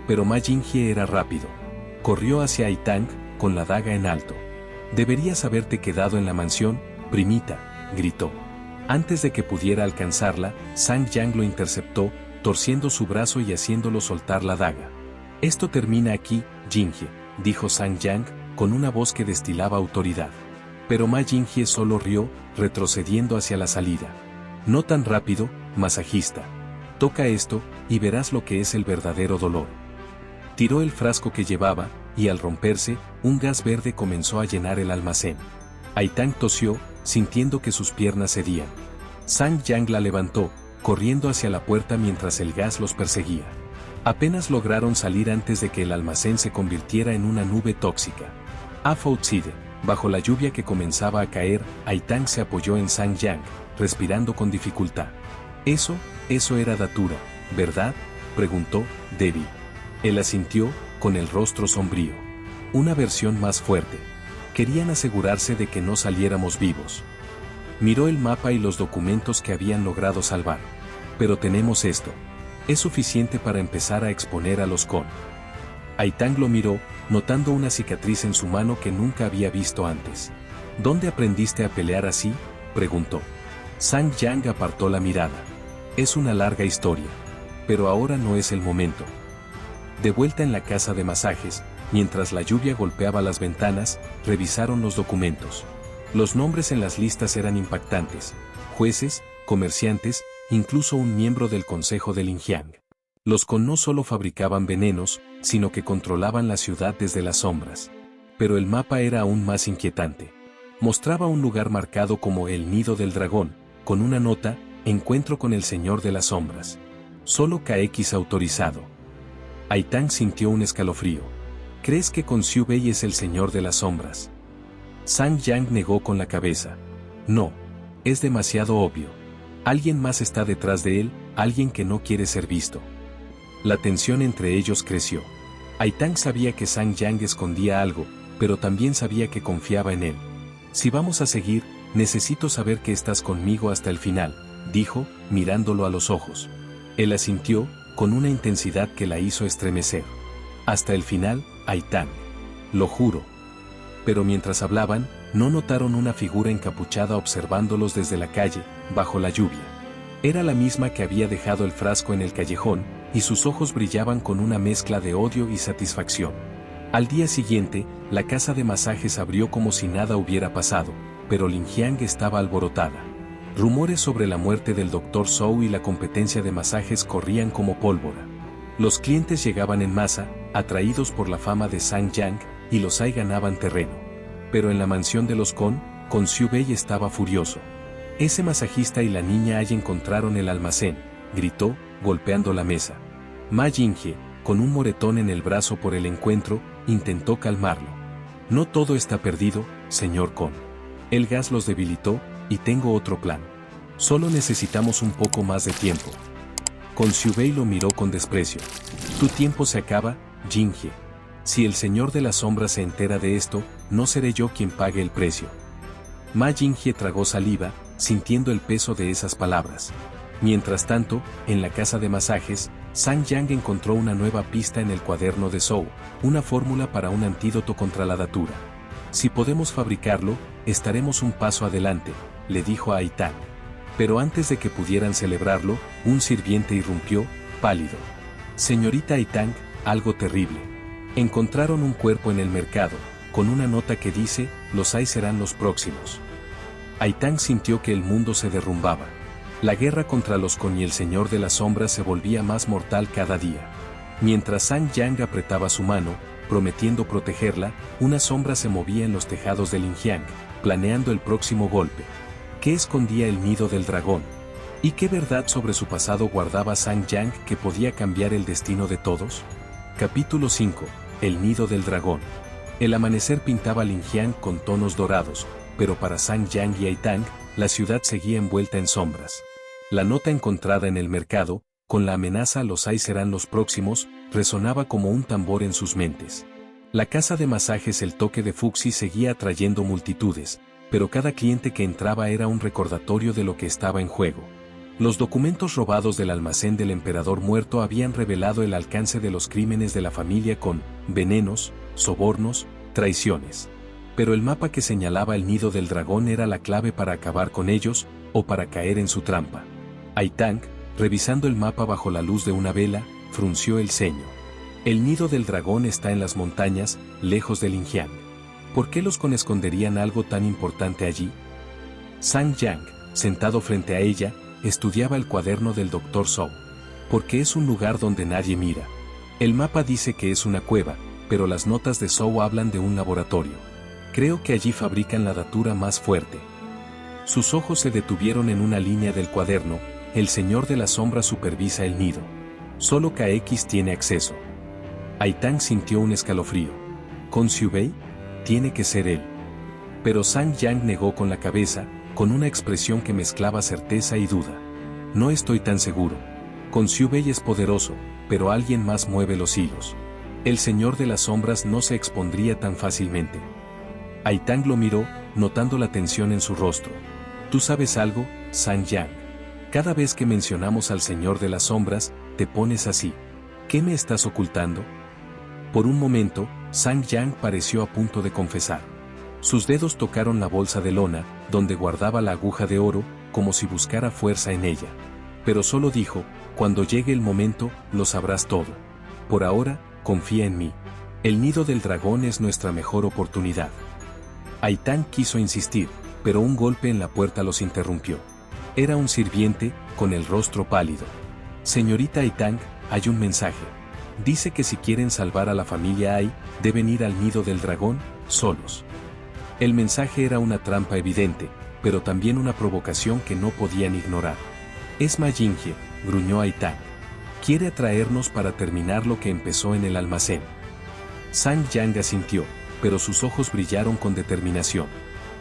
Speaker 1: Pero Ma Yinghie era rápido. Corrió hacia Aitang, con la daga en alto. «Deberías haberte quedado en la mansión, primita», gritó. Antes de que pudiera alcanzarla, Sang Yang lo interceptó, torciendo su brazo y haciéndolo soltar la daga. «Esto termina aquí, Yinghie», dijo Sang Yang, con una voz que destilaba autoridad. Pero Ma Yinghie solo rió, retrocediendo hacia la salida. «No tan rápido, masajista. Toca esto, y verás lo que es el verdadero dolor». Tiró el frasco que llevaba, y al romperse, un gas verde comenzó a llenar el almacén. Aitang tosió, sintiendo que sus piernas cedían. Sang Yang la levantó, corriendo hacia la puerta mientras el gas los perseguía. Apenas lograron salir antes de que el almacén se convirtiera en una nube tóxica. Outside, bajo la lluvia que comenzaba a caer, Aitang se apoyó en Sang Yang, respirando con dificultad. Eso era datura, ¿verdad?, preguntó Debbie. Él asintió, con el rostro sombrío. Una versión más fuerte. Querían asegurarse de que no saliéramos vivos. Miró el mapa y los documentos que habían logrado salvar. Pero tenemos esto. Es suficiente para empezar a exponer a los Con. Aitang lo miró, notando una cicatriz en su mano que nunca había visto antes. ¿Dónde aprendiste a pelear así?, preguntó. Sang Yang apartó la mirada. Es una larga historia. Pero ahora no es el momento. De vuelta en la casa de masajes, mientras la lluvia golpeaba las ventanas, revisaron los documentos. Los nombres en las listas eran impactantes. Jueces, comerciantes, incluso un miembro del Consejo de Linjiang. Los Con no solo fabricaban venenos, sino que controlaban la ciudad desde las sombras. Pero el mapa era aún más inquietante. Mostraba un lugar marcado como el Nido del Dragón, con una nota, encuentro con el Señor de las Sombras. Solo KX autorizado. Aitang sintió un escalofrío. ¿Crees que Con Xiu Bei es el Señor de las Sombras? Sang Yang negó con la cabeza. No. Es demasiado obvio. Alguien más está detrás de él, alguien que no quiere ser visto. La tensión entre ellos creció. Aitang sabía que Sang Yang escondía algo, pero también sabía que confiaba en él. Si vamos a seguir, necesito saber que estás conmigo hasta el final, dijo, mirándolo a los ojos. Él asintió, con una intensidad que la hizo estremecer. Hasta el final, Aitang. Lo juro. Pero mientras hablaban, no notaron una figura encapuchada observándolos desde la calle, bajo la lluvia. Era la misma que había dejado el frasco en el callejón, y sus ojos brillaban con una mezcla de odio y satisfacción. Al día siguiente, la casa de masajes abrió como si nada hubiera pasado, pero Linjiang estaba alborotada. Rumores sobre la muerte del Dr. Zhou y la competencia de masajes corrían como pólvora. Los clientes llegaban en masa, atraídos por la fama de Sang Yang, y los Ai ganaban terreno. Pero en la mansión de los Con Xiu Bei estaba furioso. Ese masajista y la niña Ai encontraron el almacén, gritó, golpeando la mesa. Ma Yinghe, con un moretón en el brazo por el encuentro, intentó calmarlo. No todo está perdido, señor Con. El gas los debilitó, y tengo otro plan. Solo necesitamos un poco más de tiempo. Con Xiu Bei lo miró con desprecio. Tu tiempo se acaba, Yinghe. Si el Señor de las Sombras se entera de esto, no seré yo quien pague el precio. Ma Yinghe tragó saliva, sintiendo el peso de esas palabras. Mientras tanto, en la casa de masajes, Sang Yang encontró una nueva pista en el cuaderno de Zhou, una fórmula para un antídoto contra la datura. Si podemos fabricarlo, estaremos un paso adelante, le dijo a Aitang. Pero antes de que pudieran celebrarlo, un sirviente irrumpió, pálido. Señorita Aitang, algo terrible. Encontraron un cuerpo en el mercado, con una nota que dice, los Ai serán los próximos. Aitang sintió que el mundo se derrumbaba. La guerra contra los Con y el Señor de las Sombras se volvía más mortal cada día. Mientras Sang Yang apretaba su mano, prometiendo protegerla, una sombra se movía en los tejados de Linjiang, planeando el próximo golpe. ¿Qué escondía el Nido del Dragón? ¿Y qué verdad sobre su pasado guardaba Sang Yang que podía cambiar el destino de todos? Capítulo 5. El Nido del Dragón. El amanecer pintaba Linjiang con tonos dorados, pero para Sang Yang y Aitang, la ciudad seguía envuelta en sombras. La nota encontrada en el mercado, con la amenaza los Ai serán los próximos, resonaba como un tambor en sus mentes. La casa de masajes El Toque de Fuxi seguía atrayendo multitudes, pero cada cliente que entraba era un recordatorio de lo que estaba en juego. Los documentos robados del almacén del emperador muerto habían revelado el alcance de los crímenes de la familia con venenos, sobornos, traiciones. Pero el mapa que señalaba el Nido del Dragón era la clave para acabar con ellos, o para caer en su trampa. Aitang, revisando el mapa bajo la luz de una vela, frunció el ceño. El Nido del Dragón está en las montañas, lejos de Linjiang. ¿Por qué los Con esconderían algo tan importante allí? Sang Yang, sentado frente a ella, estudiaba el cuaderno del Dr. Zhou. Porque es un lugar donde nadie mira. El mapa dice que es una cueva, pero las notas de Zhou hablan de un laboratorio. Creo que allí fabrican la datura más fuerte. Sus ojos se detuvieron en una línea del cuaderno. El Señor de las Sombras supervisa el nido. Solo KX tiene acceso. Aitang sintió un escalofrío. ¿Con Xiu Bei? Tiene que ser él. Pero Sang Yang negó con la cabeza, con una expresión que mezclaba certeza y duda. No estoy tan seguro. Con Xiubei es poderoso, pero alguien más mueve los hilos. El Señor de las Sombras no se expondría tan fácilmente. Aitang lo miró, notando la tensión en su rostro. ¿Tú sabes algo, Sang Yang? Cada vez que mencionamos al Señor de las Sombras, te pones así. ¿Qué me estás ocultando? Por un momento, Sang Yang pareció a punto de confesar. Sus dedos tocaron la bolsa de lona, donde guardaba la aguja de oro, como si buscara fuerza en ella. Pero solo dijo, cuando llegue el momento, lo sabrás todo. Por ahora, confía en mí. El nido del dragón es nuestra mejor oportunidad. Aitang quiso insistir, pero un golpe en la puerta los interrumpió. Era un sirviente, con el rostro pálido. Señorita Aitang, hay un mensaje. Dice que si quieren salvar a la familia Ai, deben ir al nido del dragón, solos. El mensaje era una trampa evidente, pero también una provocación que no podían ignorar. Es Ma Jinghe, gruñó Aitang. Quiere atraernos para terminar lo que empezó en el almacén. Sang Yang asintió, pero sus ojos brillaron con determinación.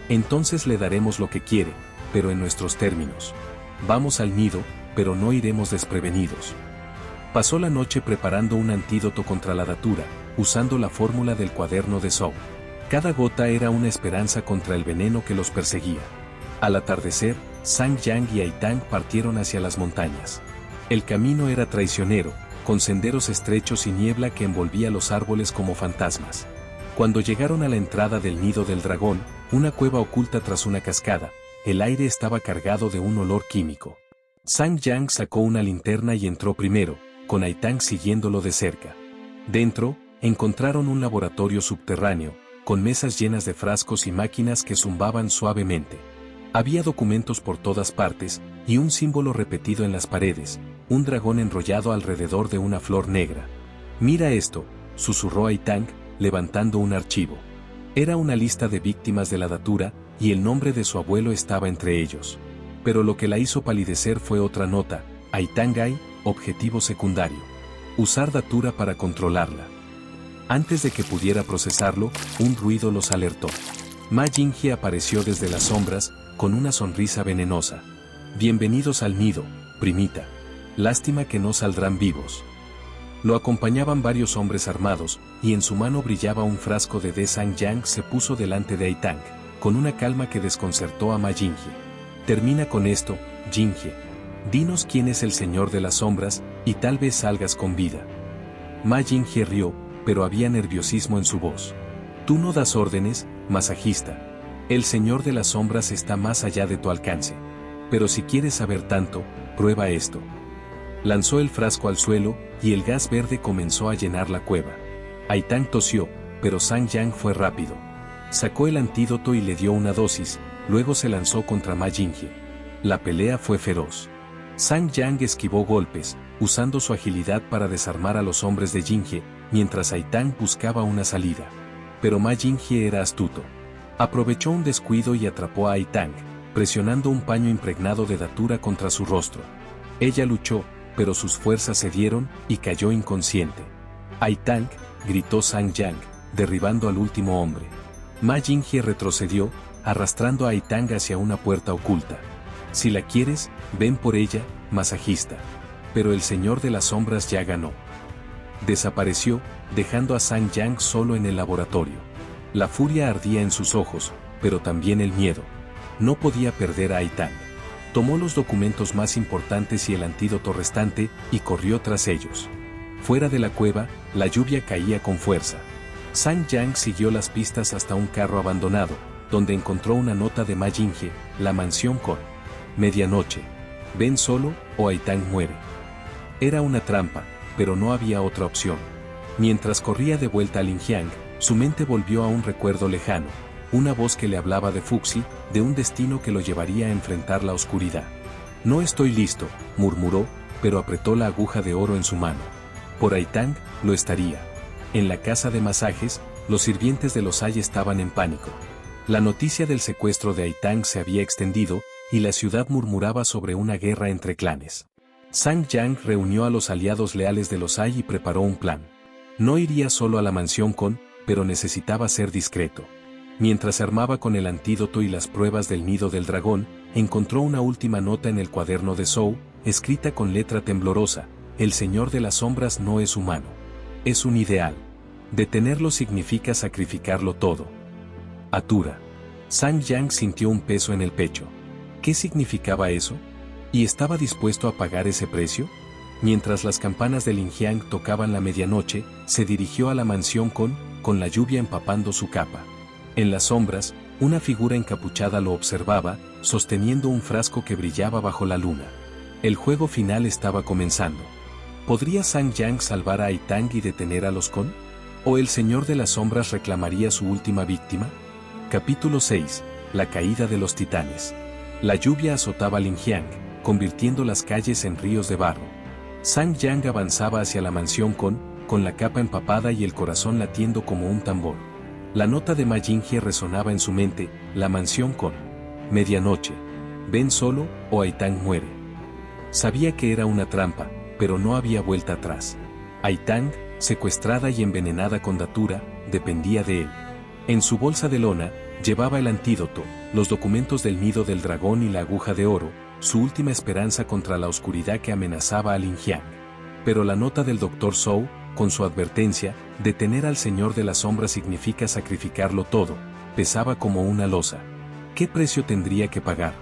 Speaker 1: Entonces le daremos lo que quiere, pero en nuestros términos. Vamos al nido, pero no iremos desprevenidos. Pasó la noche preparando un antídoto contra la datura, usando la fórmula del cuaderno de Zhou. Cada gota era una esperanza contra el veneno que los perseguía. Al atardecer, Sang Yang y Aitang partieron hacia las montañas. El camino era traicionero, con senderos estrechos y niebla que envolvía los árboles como fantasmas. Cuando llegaron a la entrada del nido del dragón, una cueva oculta tras una cascada, el aire estaba cargado de un olor químico. Sang Yang sacó una linterna y entró primero, con Aitang siguiéndolo de cerca. Dentro, encontraron un laboratorio subterráneo, con mesas llenas de frascos y máquinas que zumbaban suavemente. Había documentos por todas partes, y un símbolo repetido en las paredes, un dragón enrollado alrededor de una flor negra. «Mira esto», susurró Aitang, levantando un archivo. Era una lista de víctimas de la datura, y el nombre de su abuelo estaba entre ellos. Pero lo que la hizo palidecer fue otra nota: Aitang Ai, objetivo secundario. Usar datura para controlarla. Antes de que pudiera procesarlo, un ruido los alertó. Ma Jinghe apareció desde las sombras, con una sonrisa venenosa. «Bienvenidos al nido, primita. Lástima que no saldrán vivos». Lo acompañaban varios hombres armados, y en su mano brillaba un frasco de Sang Yang. Se puso delante de Aitang, con una calma que desconcertó a Ma Jinghe. «Termina con esto, Jinghe. Dinos quién es el Señor de las Sombras, y tal vez salgas con vida». Ma Jinghe rió, pero había nerviosismo en su voz. «Tú no das órdenes, masajista. El Señor de las Sombras está más allá de tu alcance. Pero si quieres saber tanto, prueba esto». Lanzó el frasco al suelo, y el gas verde comenzó a llenar la cueva. Aitang tosió, pero Sang Yang fue rápido. Sacó el antídoto y le dio una dosis, luego se lanzó contra Ma Jinghe. La pelea fue feroz. Sang Yang esquivó golpes, usando su agilidad para desarmar a los hombres de Jinghe, mientras Aitang buscaba una salida. Pero Ma Jinghe era astuto. Aprovechó un descuido y atrapó a Aitang, presionando un paño impregnado de datura contra su rostro. Ella luchó, pero sus fuerzas cedieron, y cayó inconsciente. «Aitang», gritó Sang Yang, derribando al último hombre. Ma Jinghe retrocedió, arrastrando a Aitang hacia una puerta oculta. «Si la quieres, ven por ella, masajista». Pero el Señor de las Sombras ya ganó. Desapareció, dejando a Sang Yang solo en el laboratorio. La furia ardía en sus ojos, pero también el miedo. No podía perder a Aitang. Tomó los documentos más importantes y el antídoto restante, y corrió tras ellos. Fuera de la cueva, la lluvia caía con fuerza. Sang Yang siguió las pistas hasta un carro abandonado, donde encontró una nota de Ma Jinghe: la mansión con medianoche. Ven solo, o Aitang muere. Era una trampa, pero no había otra opción. Mientras corría de vuelta a Linjiang, su mente volvió a un recuerdo lejano. Una voz que le hablaba de Fuxi, de un destino que lo llevaría a enfrentar la oscuridad. «No estoy listo», murmuró, pero apretó la aguja de oro en su mano. Por Aitang, lo estaría. En la casa de masajes, los sirvientes de los Ai estaban en pánico. La noticia del secuestro de Aitang se había extendido, y la ciudad murmuraba sobre una guerra entre clanes. Sang Yang reunió a los aliados leales de los Ai y preparó un plan. No iría solo a la mansión pero necesitaba ser discreto. Mientras se armaba con el antídoto y las pruebas del nido del dragón, encontró una última nota en el cuaderno de Zhou, escrita con letra temblorosa: el Señor de las Sombras no es humano. Es un ideal. Detenerlo significa sacrificarlo todo. Atura. Sang Yang sintió un peso en el pecho. ¿Qué significaba eso? ¿Y estaba dispuesto a pagar ese precio? Mientras las campanas de Linjiang tocaban la medianoche, se dirigió a la mansión con la lluvia empapando su capa. En las sombras, una figura encapuchada lo observaba, sosteniendo un frasco que brillaba bajo la luna. El juego final estaba comenzando. ¿Podría Sang Yang salvar a Aitang y detener a los Con? ¿O el Señor de las Sombras reclamaría su última víctima? Capítulo 6. La caída de los titanes. La lluvia azotaba Linjiang, convirtiendo las calles en ríos de barro. Sang Yang avanzaba hacia la mansión con la capa empapada y el corazón latiendo como un tambor. La nota de Ma Yinghie resonaba en su mente: la mansión con medianoche. ¿Ven solo o Aitang muere? Sabía que era una trampa, pero no había vuelta atrás. Aitang, secuestrada y envenenada con datura, dependía de él. En su bolsa de lona, llevaba el antídoto, los documentos del nido del dragón y la aguja de oro, su última esperanza contra la oscuridad que amenazaba a Linjiang. Pero la nota del Dr. Zhou, con su advertencia: detener al Señor de las Sombras significa sacrificarlo todo, pesaba como una losa. ¿Qué precio tendría que pagar?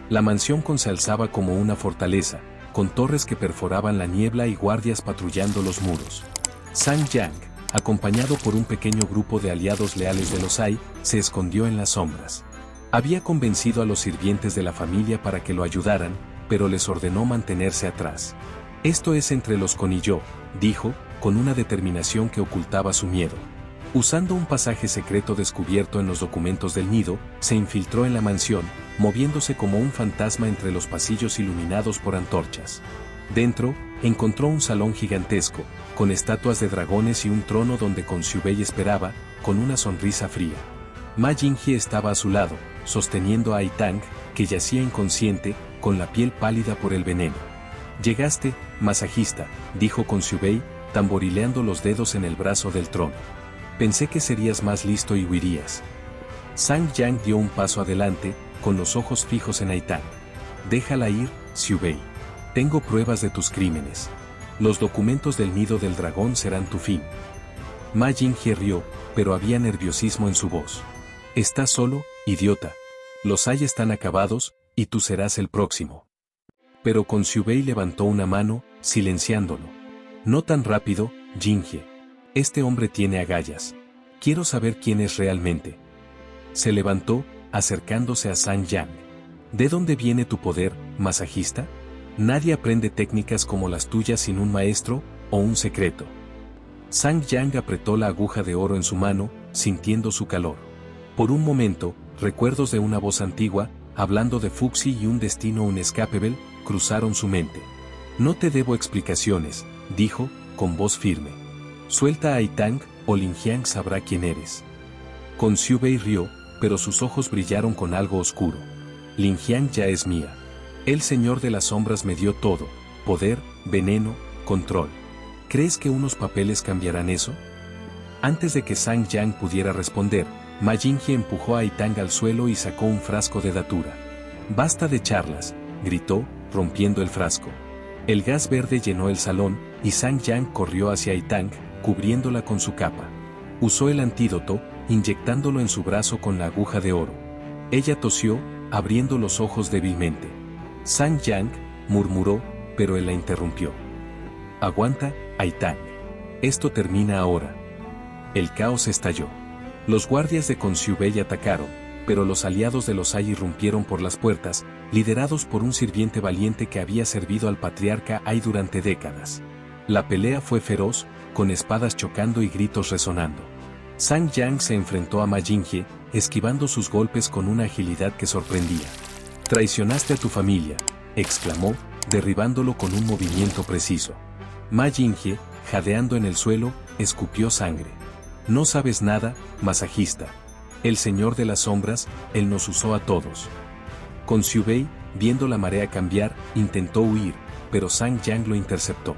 Speaker 1: La mansión se alzaba como una fortaleza, con torres que perforaban la niebla y guardias patrullando los muros. Sang Yang, acompañado por un pequeño grupo de aliados leales de los Ai, se escondió en las sombras. Había convencido a los sirvientes de la familia para que lo ayudaran, pero les ordenó mantenerse atrás. Esto es entre los Con y yo, dijo, con una determinación que ocultaba su miedo. Usando un pasaje secreto descubierto en los documentos del nido, se infiltró en la mansión, moviéndose como un fantasma entre los pasillos iluminados por antorchas. Dentro, encontró un salón gigantesco, con estatuas de dragones y un trono donde Con Xiubei esperaba, con una sonrisa fría. Ma Yinghie estaba a su lado, sosteniendo a Aitang, que yacía inconsciente, con la piel pálida por el veneno. «Llegaste, masajista», dijo Con Xiubei, tamborileando los dedos en el brazo del trono. «Pensé que serías más listo y huirías». Sang Yang dio un paso adelante, con los ojos fijos en Aitang. «Déjala ir, Xiubei. Tengo pruebas de tus crímenes. Los documentos del nido del dragón serán tu fin». Ma Yinghie rió, pero había nerviosismo en su voz. «Estás solo, idiota. Los Ai están acabados, y tú serás el próximo». Pero Con Xiubei levantó una mano, silenciándolo. «No tan rápido, Yinghie. Este hombre tiene agallas. Quiero saber quién es realmente». Se levantó, acercándose a Sang Yang. «¿De dónde viene tu poder, masajista? Nadie aprende técnicas como las tuyas sin un maestro, o un secreto». Sang Yang apretó la aguja de oro en su mano, sintiendo su calor. Por un momento, recuerdos de una voz antigua, hablando de Fuxi y un destino inescapable, cruzaron su mente. «No te debo explicaciones», dijo, con voz firme. «Suelta a Aitang, o Linjiang sabrá quién eres». Con Xiubei rió, pero sus ojos brillaron con algo oscuro. «Linjiang ya es mía. El Señor de las Sombras me dio todo: poder, veneno, control. ¿Crees que unos papeles cambiarán eso?». Antes de que Sang Yang pudiera responder, Ma Yinghie empujó a Aitang al suelo y sacó un frasco de datura. «Basta de charlas», gritó, rompiendo el frasco. El gas verde llenó el salón, y Sang Yang corrió hacia Aitang, cubriéndola con su capa. Usó el antídoto, inyectándolo en su brazo con la aguja de oro. Ella tosió, abriendo los ojos débilmente. Sang Yang, murmuró, pero él la interrumpió. «Aguanta, Aitang. Esto termina ahora». El caos estalló. Los guardias de Con Xiubei atacaron, pero los aliados de los Ai irrumpieron por las puertas, liderados por un sirviente valiente que había servido al patriarca Ai durante décadas. La pelea fue feroz, con espadas chocando y gritos resonando. Sang Yang se enfrentó a Ma Yinghie, esquivando sus golpes con una agilidad que sorprendía. «Traicionaste a tu familia», exclamó, derribándolo con un movimiento preciso. Ma Yinghie, jadeando en el suelo, escupió sangre. «No sabes nada, masajista. El Señor de las Sombras, él nos usó a todos». Con Xiubei, viendo la marea cambiar, intentó huir, pero Sang Yang lo interceptó.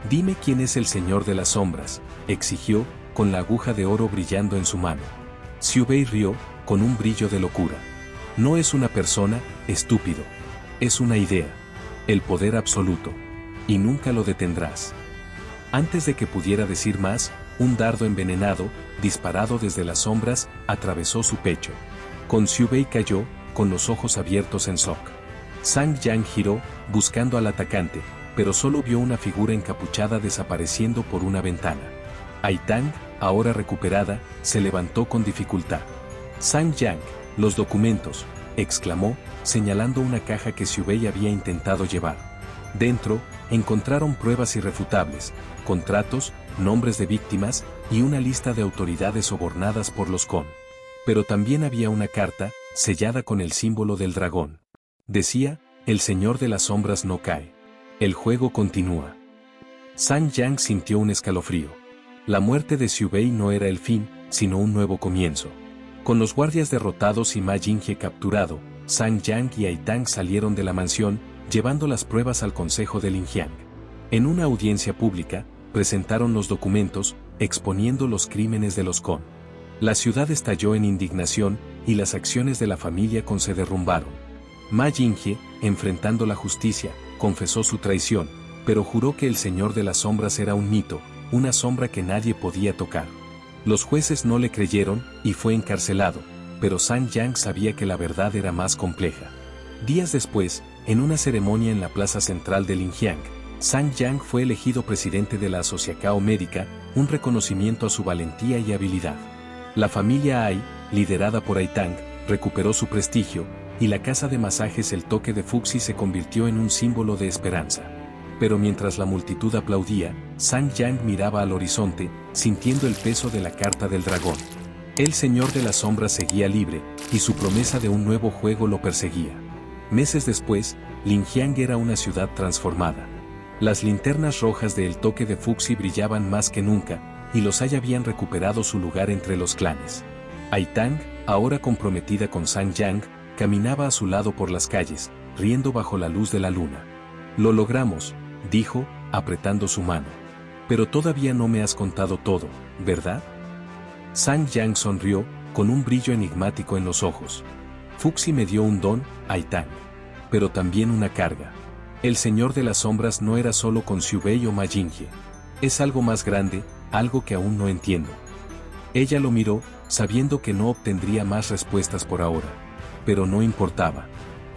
Speaker 1: «Dime quién es el Señor de las Sombras», exigió, con la aguja de oro brillando en su mano. Xiubei rió, con un brillo de locura. «No es una persona, estúpido. Es una idea. El poder absoluto. Y nunca lo detendrás. Antes de que pudiera decir más, un dardo envenenado, disparado desde las sombras, atravesó su pecho. Con Xiubei cayó, con los ojos abiertos en shock. Sang Yang giró, buscando al atacante, pero solo vio una figura encapuchada desapareciendo por una ventana. Ai Tang, ahora recuperada, se levantó con dificultad. Sang Yang, los documentos, exclamó, señalando una caja que Xiubei había intentado llevar. Dentro, encontraron pruebas irrefutables, contratos, nombres de víctimas y una lista de autoridades sobornadas por los Kon. Pero también había una carta, sellada con el símbolo del dragón. Decía, el Señor de las Sombras no cae. El juego continúa. Sang Yang sintió un escalofrío. La muerte de Xiubei no era el fin, sino un nuevo comienzo. Con los guardias derrotados y Ma Jinghe capturado, Sang Yang y Ai Tang salieron de la mansión, llevando las pruebas al Consejo de Linjiang. En una audiencia pública, presentaron los documentos, exponiendo los crímenes de los Kon. La ciudad estalló en indignación, y las acciones de la familia Kon se derrumbaron. Ma Jinghe, enfrentando la justicia, confesó su traición, pero juró que el Señor de las Sombras era un mito, una sombra que nadie podía tocar. Los jueces no le creyeron, y fue encarcelado, pero Sang Yang sabía que la verdad era más compleja. Días después, en una ceremonia en la plaza central de Linjiang, Sang Yang fue elegido presidente de la Asociación Médica, un reconocimiento a su valentía y habilidad. La familia Ai, liderada por Ai Tang, recuperó su prestigio, y la casa de masajes El Toque de Fuxi se convirtió en un símbolo de esperanza. Pero mientras la multitud aplaudía, Sang Yang miraba al horizonte, sintiendo el peso de la carta del dragón. El Señor de las Sombras seguía libre, y su promesa de un nuevo juego lo perseguía. Meses después, Linjiang era una ciudad transformada. Las linternas rojas de El Toque de Fuxi brillaban más que nunca, y los Ai habían recuperado su lugar entre los clanes. Ai Tang, ahora comprometida con Sang Yang, caminaba a su lado por las calles, riendo bajo la luz de la luna. «Lo logramos», dijo, apretando su mano. «Pero todavía no me has contado todo, ¿verdad?» Sang Yang sonrió, con un brillo enigmático en los ojos. «Fuxi me dio un don, Ai Tang. Pero también una carga. El Señor de las Sombras no era solo con Xiubei o Ma Jinghe. Es algo más grande, algo que aún no entiendo». Ella lo miró, sabiendo que no obtendría más respuestas por ahora. Pero no importaba.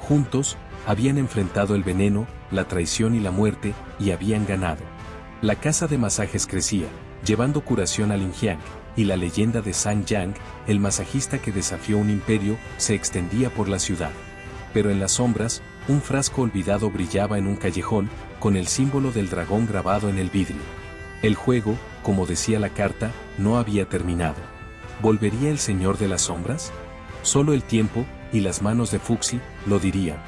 Speaker 1: Juntos, habían enfrentado el veneno, la traición y la muerte, y habían ganado. La casa de masajes crecía, llevando curación a Linjiang, y la leyenda de Sang Yang, el masajista que desafió un imperio, se extendía por la ciudad. Pero en las sombras, un frasco olvidado brillaba en un callejón, con el símbolo del dragón grabado en el vidrio. El juego, como decía la carta, no había terminado. ¿Volvería el Señor de las Sombras? Solo el tiempo, y las manos de Fuxi, lo dirían.